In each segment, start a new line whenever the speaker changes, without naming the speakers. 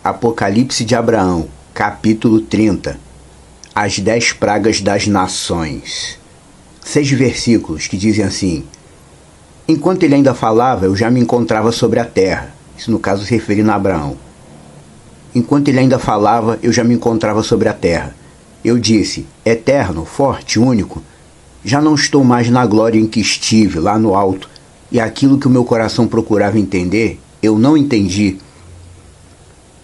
Apocalipse de Abraão, capítulo 30. As 10 pragas das nações. 6 versículos que dizem assim: Enquanto ele ainda falava, eu já me encontrava sobre a terra. Isso no caso se referindo a Abraão. Enquanto ele ainda falava, eu já me encontrava sobre a terra. Eu disse: Eterno, forte, único, já não estou mais na glória em que estive, lá no alto, e aquilo que o meu coração procurava entender, eu não entendi.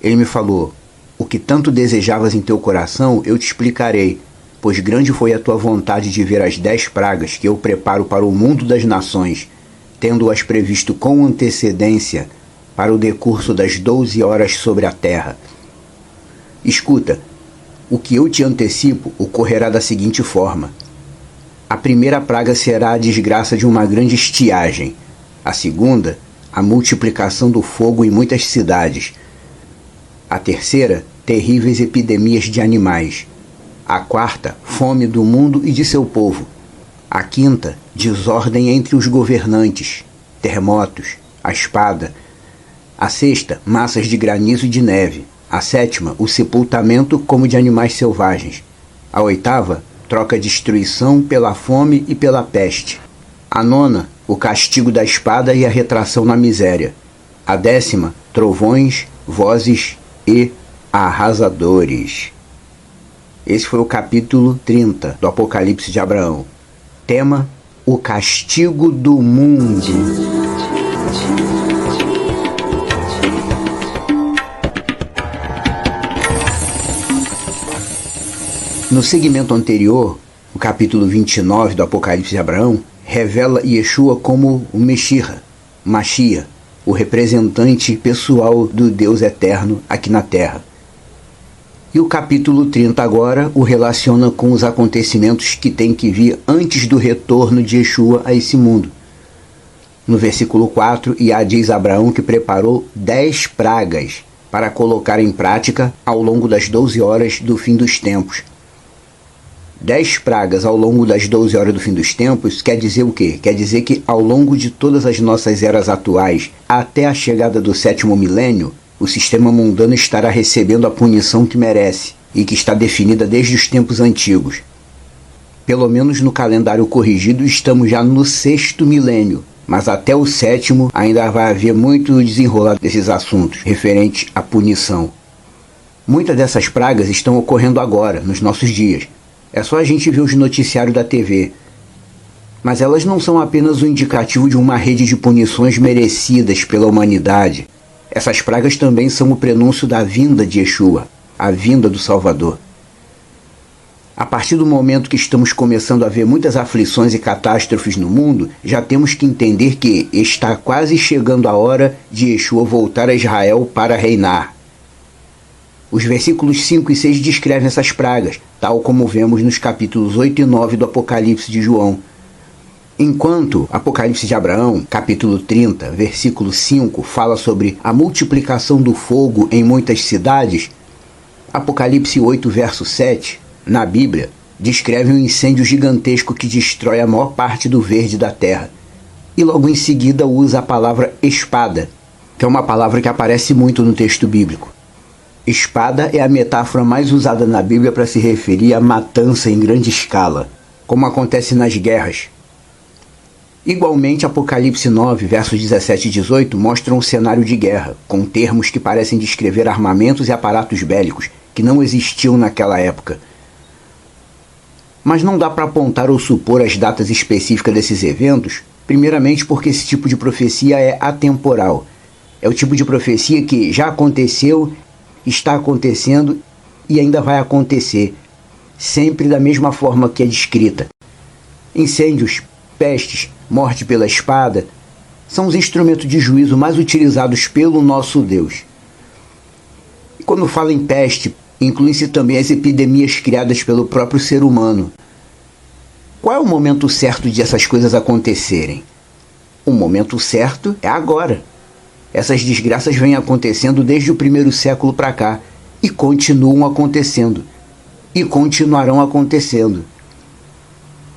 Ele me falou: O que tanto desejavas em teu coração, eu te explicarei, pois grande foi a tua vontade de ver as 10 pragas que eu preparo para o mundo das nações, tendo-as previsto com antecedência para o decurso das 12 horas sobre a terra. Escuta, o que eu te antecipo ocorrerá da seguinte forma: a primeira praga será a desgraça de uma grande estiagem, a segunda, a multiplicação do fogo em muitas cidades, a terceira, terríveis epidemias de animais, a quarta, fome do mundo e de seu povo, a quinta, desordem entre os governantes, terremotos, a espada, a sexta, massas de granizo e de neve, a sétima, o sepultamento como de animais selvagens, a oitava, troca a destruição pela fome e pela peste, a nona, o castigo da espada e a retração na miséria, a 10ª, trovões, vozes e arrasadores. Esse foi o capítulo 30 do Apocalipse de Abraão. Tema: o castigo do mundo. No segmento anterior, o capítulo 29 do Apocalipse de Abraão revela Yeshua como o Mashiach, o representante pessoal do Deus eterno aqui na Terra. E o capítulo 30 agora o relaciona com os acontecimentos que têm que vir antes do retorno de Yeshua a esse mundo. No versículo 4, Yah diz a Abraão que preparou 10 pragas para colocar em prática ao longo das 12 horas do fim dos tempos. 10 pragas ao longo das 12 horas do fim dos tempos quer dizer o quê? Quer dizer que ao longo de todas as nossas eras atuais, até a chegada do 7º milênio, o sistema mundano estará recebendo a punição que merece e que está definida desde os tempos antigos. Pelo menos no calendário corrigido estamos já no 6º milênio, mas até o 7º ainda vai haver muito desenrolar desses assuntos referentes à punição. Muitas dessas pragas estão ocorrendo agora, nos nossos dias. É só a gente ver os noticiários da TV. Mas elas não são apenas um indicativo de uma rede de punições merecidas pela humanidade. Essas pragas também são o prenúncio da vinda de Yeshua, a vinda do Salvador. A partir do momento que estamos começando a ver muitas aflições e catástrofes no mundo, já temos que entender que está quase chegando a hora de Yeshua voltar a Israel para reinar. Os versículos 5 e 6 descrevem essas pragas, tal como vemos nos capítulos 8 e 9 do Apocalipse de João. Enquanto Apocalipse de Abraão, capítulo 30, versículo 5, fala sobre a multiplicação do fogo em muitas cidades, Apocalipse 8, verso 7, na Bíblia, descreve um incêndio gigantesco que destrói a maior parte do verde da terra. E logo em seguida usa a palavra espada, que é uma palavra que aparece muito no texto bíblico. Espada é a metáfora mais usada na Bíblia para se referir à matança em grande escala, como acontece nas guerras. Igualmente, Apocalipse 9, versos 17 e 18 mostram um cenário de guerra, com termos que parecem descrever armamentos e aparatos bélicos que não existiam naquela época. Mas não dá para apontar ou supor as datas específicas desses eventos, primeiramente porque esse tipo de profecia é atemporal. É o tipo de profecia que já aconteceu, está acontecendo e ainda vai acontecer, sempre da mesma forma que é descrita. Incêndios, pestes, morte pela espada são os instrumentos de juízo mais utilizados pelo nosso Deus. E quando fala em peste, incluem-se também as epidemias criadas pelo próprio ser humano. Qual é o momento certo de essas coisas acontecerem? O momento certo é agora. Essas desgraças vêm acontecendo desde o 1º século para cá e continuam acontecendo e continuarão acontecendo.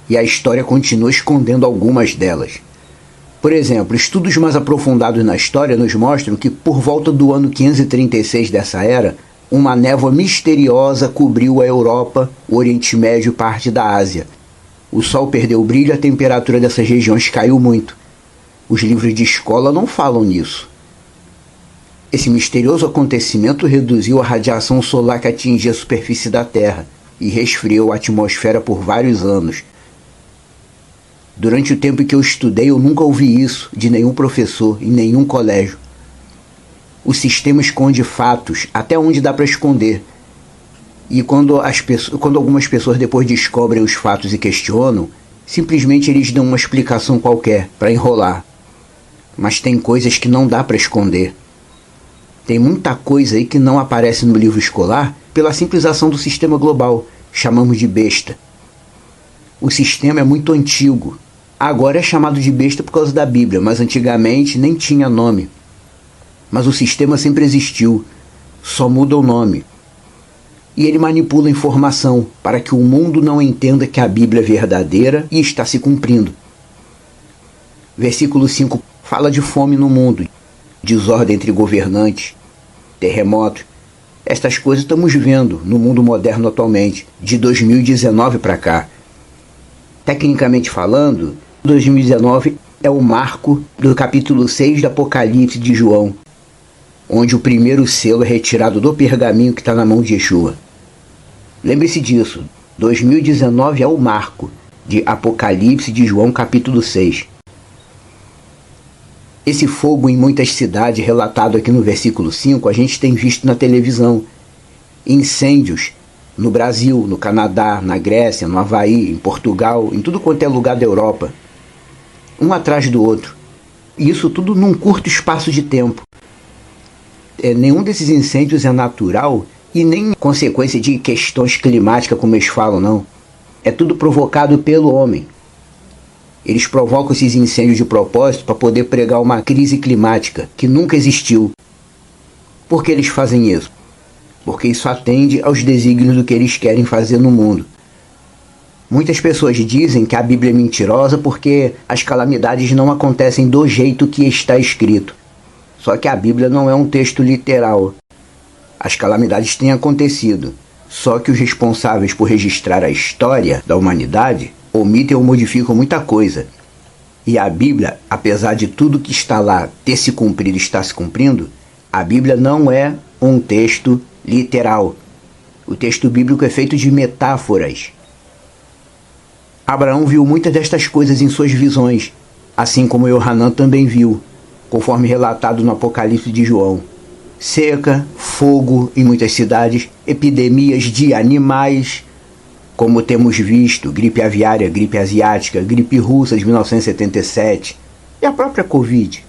E a história continua escondendo algumas delas. Por exemplo, estudos mais aprofundados na história nos mostram que por volta do ano 536 dessa era, uma névoa misteriosa cobriu a Europa, o Oriente Médio e parte da Ásia. O sol perdeu o brilho e a temperatura dessas regiões caiu muito. Os livros de escola não falam nisso. Esse misterioso acontecimento reduziu a radiação solar que atingia a superfície da Terra e resfriou a atmosfera por vários anos. Durante o tempo que eu estudei, eu nunca ouvi isso de nenhum professor, em nenhum colégio. O sistema esconde fatos até onde dá para esconder. E quando algumas pessoas depois descobrem os fatos e questionam, simplesmente eles dão uma explicação qualquer para enrolar. Mas tem coisas que não dá para esconder. Tem muita coisa aí que não aparece no livro escolar pela simples ação do sistema global. Chamamos de besta. O sistema é muito antigo. Agora é chamado de besta por causa da Bíblia, mas antigamente nem tinha nome. Mas o sistema sempre existiu, só muda o nome. E ele manipula a informação para que o mundo não entenda que a Bíblia é verdadeira e está se cumprindo. Versículo 5 fala de fome no mundo, desordem entre governantes, terremotos. Estas coisas estamos vendo no mundo moderno atualmente, de 2019 para cá. Tecnicamente falando, 2019 é o marco do capítulo 6 do Apocalipse de João, onde o primeiro selo é retirado do pergaminho que está na mão de Yeshua. Lembre-se disso, 2019 é o marco de Apocalipse de João capítulo 6. Esse fogo em muitas cidades, relatado aqui no versículo 5, a gente tem visto na televisão. Incêndios no Brasil, no Canadá, na Grécia, no Havaí, em Portugal, em tudo quanto é lugar da Europa. Um atrás do outro. E isso tudo num curto espaço de tempo. Nenhum desses incêndios é natural e nem consequência de questões climáticas, como eles falam, não. É tudo provocado pelo homem. Eles provocam esses incêndios de propósito para poder pregar uma crise climática que nunca existiu. Por que eles fazem isso? Porque isso atende aos desígnios do que eles querem fazer no mundo. Muitas pessoas dizem que a Bíblia é mentirosa porque as calamidades não acontecem do jeito que está escrito. Só que a Bíblia não é um texto literal. As calamidades têm acontecido, só que os responsáveis por registrar a história da humanidade omitem ou modificam muita coisa. E a Bíblia, apesar de tudo que está lá ter se cumprido e está se cumprindo, a Bíblia não é um texto literal. O texto bíblico é feito de metáforas. Abraão viu muitas destas coisas em suas visões, assim como Yohanan também viu, conforme relatado no Apocalipse de João. Seca, fogo em muitas cidades, epidemias de animais, como temos visto, gripe aviária, gripe asiática, gripe russa de 1977 e a própria Covid.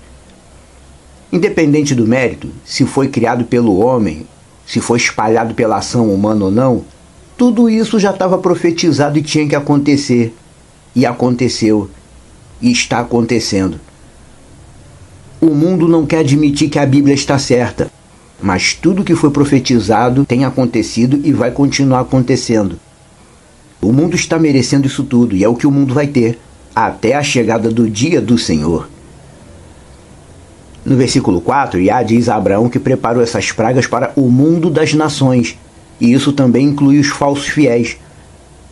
Independente do mérito, se foi criado pelo homem, se foi espalhado pela ação humana ou não, tudo isso já estava profetizado e tinha que acontecer. E aconteceu. E está acontecendo. O mundo não quer admitir que a Bíblia está certa, mas tudo que foi profetizado tem acontecido e vai continuar acontecendo. O mundo está merecendo isso tudo, e é o que o mundo vai ter, até a chegada do dia do Senhor. No versículo 4, Yah diz a Abraão que preparou essas pragas para o mundo das nações, e isso também inclui os falsos fiéis.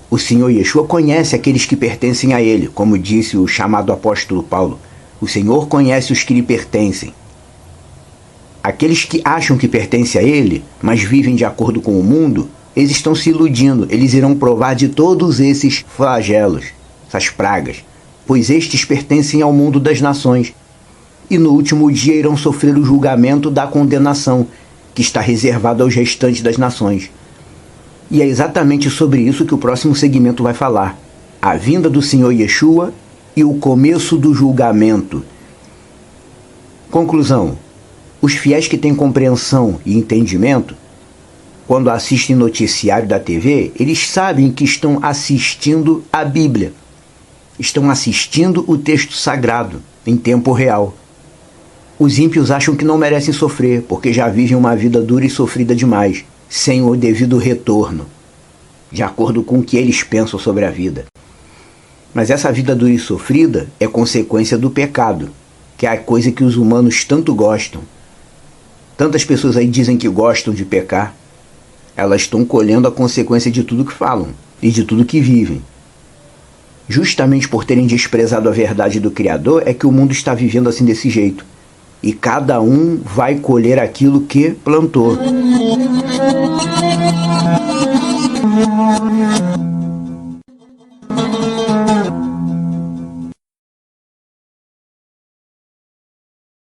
O Senhor Yeshua conhece aqueles que pertencem a Ele, como disse o chamado apóstolo Paulo. O Senhor conhece os que lhe pertencem. Aqueles que acham que pertencem a Ele, mas vivem de acordo com o mundo, eles estão se iludindo. Eles irão provar de todos esses flagelos, essas pragas, pois estes pertencem ao mundo das nações. E no último dia irão sofrer o julgamento da condenação, que está reservado aos restantes das nações. E é exatamente sobre isso que o próximo segmento vai falar. A vinda do Senhor Yeshua e o começo do julgamento. Conclusão. Os fiéis que têm compreensão e entendimento, quando assistem noticiário da TV, eles sabem que estão assistindo a Bíblia. Estão assistindo o texto sagrado, em tempo real. Os ímpios acham que não merecem sofrer, porque já vivem uma vida dura e sofrida demais, sem o devido retorno, de acordo com o que eles pensam sobre a vida. Mas essa vida dura e sofrida é consequência do pecado. que é a coisa que os humanos tanto gostam. Tantas pessoas aí dizem que gostam de pecar. Elas estão colhendo a consequência de tudo que falam e de tudo que vivem. Justamente por terem desprezado a verdade do Criador é que o mundo está vivendo assim desse jeito. E cada um vai colher aquilo que plantou.